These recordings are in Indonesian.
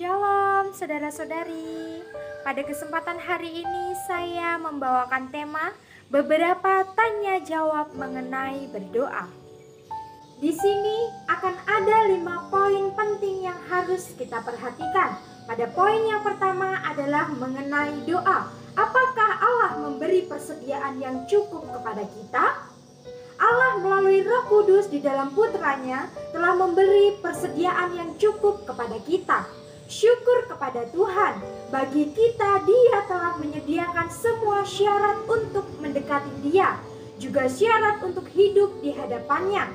Shalom saudara-saudari. Pada kesempatan hari ini saya membawakan tema beberapa tanya jawab mengenai berdoa. Di sini akan ada 5 poin penting yang harus kita perhatikan. Pada poin yang pertama adalah mengenai doa. Apakah Allah memberi persediaan yang cukup kepada kita? Allah melalui Roh Kudus di dalam putranya telah memberi persediaan yang cukup kepada kita. Syukur kepada Tuhan, bagi kita Dia telah menyediakan semua syarat untuk mendekati Dia, juga syarat untuk hidup di hadapannya.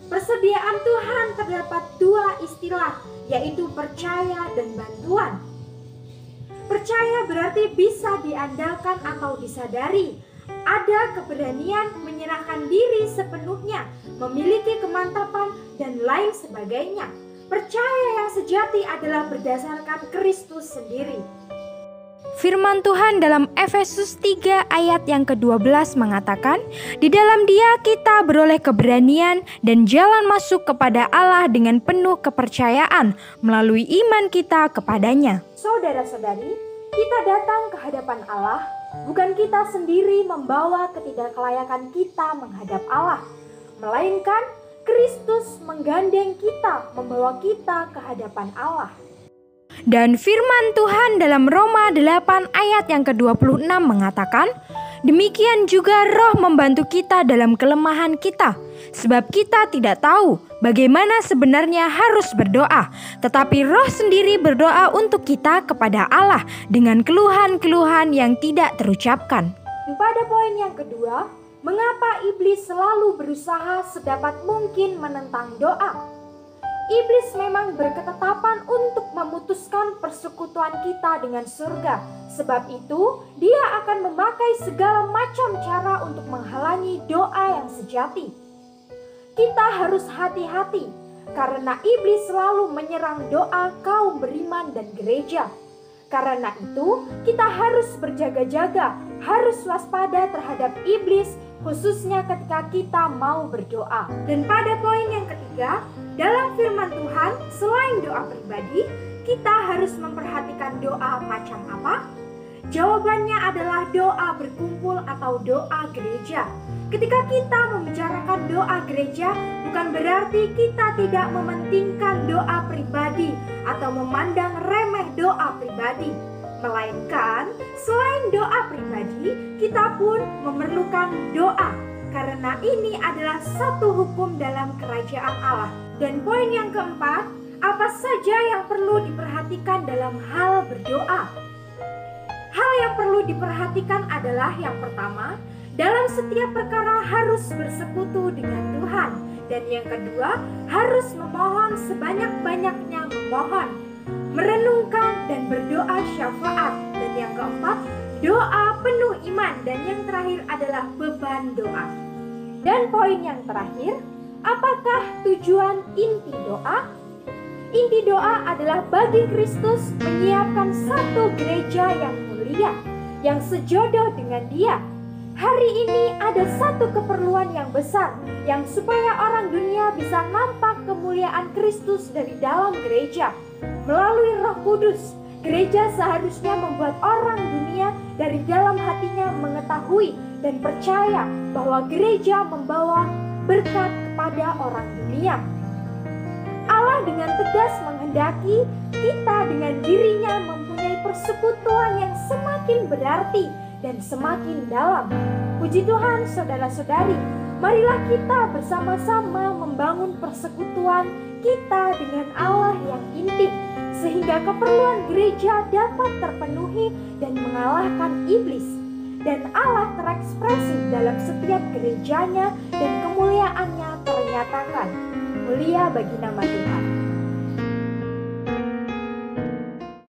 Persediaan Tuhan terdapat 2 istilah, yaitu percaya dan bantuan. Percaya berarti bisa diandalkan atau disadari. Ada keberanian menyerahkan diri sepenuhnya, memiliki kemantapan, dan lain sebagainya. Percaya yang sejati adalah berdasarkan Kristus sendiri. Firman Tuhan dalam Efesus 3 ayat yang ke-12 mengatakan, di dalam Dia kita beroleh keberanian dan jalan masuk kepada Allah dengan penuh kepercayaan melalui iman kita kepadanya. Saudara-saudari, kita datang ke hadapan Allah, bukan kita sendiri membawa ketidaklayakan kita menghadap Allah, melainkan Kristus menggandeng kita, membawa kita ke hadapan Allah. Dan firman Tuhan dalam Roma 8 ayat yang ke-26 mengatakan, demikian juga Roh membantu kita dalam kelemahan kita, sebab kita tidak tahu bagaimana sebenarnya harus berdoa, tetapi Roh sendiri berdoa untuk kita kepada Allah dengan keluhan-keluhan yang tidak terucapkan. Pada poin yang kedua, mengapa iblis selalu berusaha sedapat mungkin menentang doa? Iblis memang berketetapan untuk memutuskan persekutuan kita dengan surga. Sebab itu, dia akan memakai segala macam cara untuk menghalangi doa yang sejati. Kita harus hati-hati, karena iblis selalu menyerang doa kaum beriman dan gereja. Karena itu, kita harus berjaga-jaga, harus waspada terhadap iblis, khususnya ketika kita mau berdoa. Dan pada poin yang ketiga, dalam firman Tuhan, selain doa pribadi, kita harus memperhatikan doa macam apa? Jawabannya adalah doa berkumpul atau doa gereja. Ketika kita membicarakan doa gereja, bukan berarti kita tidak mementingkan doa pribadi atau memandang remeh doa pribadi. Melainkan, selain doa pribadi, kita pun memerlukan doa. Karena ini adalah satu hukum dalam kerajaan Allah. Dan poin yang keempat, apa saja yang perlu diperhatikan dalam hal berdoa? Hal yang perlu diperhatikan adalah yang pertama, dalam setiap perkara harus bersekutu dengan Tuhan. Dan yang kedua, harus memohon sebanyak-banyaknya memohon, merenungkan dan berdoa syafaat. Dan yang keempat, doa penuh iman. Dan yang terakhir adalah beban doa. Dan poin yang terakhir, apakah tujuan inti doa? Inti doa adalah bagi Kristus menyiapkan satu gereja yang mulia, yang sejodoh dengan Dia. Hari ini ada satu keperluan yang besar, yang supaya orang dunia bisa nampak kemuliaan Kristus dari dalam gereja. Melalui Roh Kudus, gereja seharusnya membuat orang dunia dari dalam hatinya mengetahui dan percaya bahwa gereja membawa berkat kepada orang dunia. Allah dengan tegas menghendaki kita dengan dirinya mempunyai persekutuan yang semakin berarti dan semakin dalam. Puji Tuhan saudara-saudari, marilah kita bersama-sama membangun persekutuan kita dengan Allah yang intim, sehingga keperluan gereja dapat terpenuhi dan mengalahkan iblis. Dan Allah terekspresi dalam setiap gerejanya dan kemuliaannya ternyatakan. Mulia bagi nama Tuhan.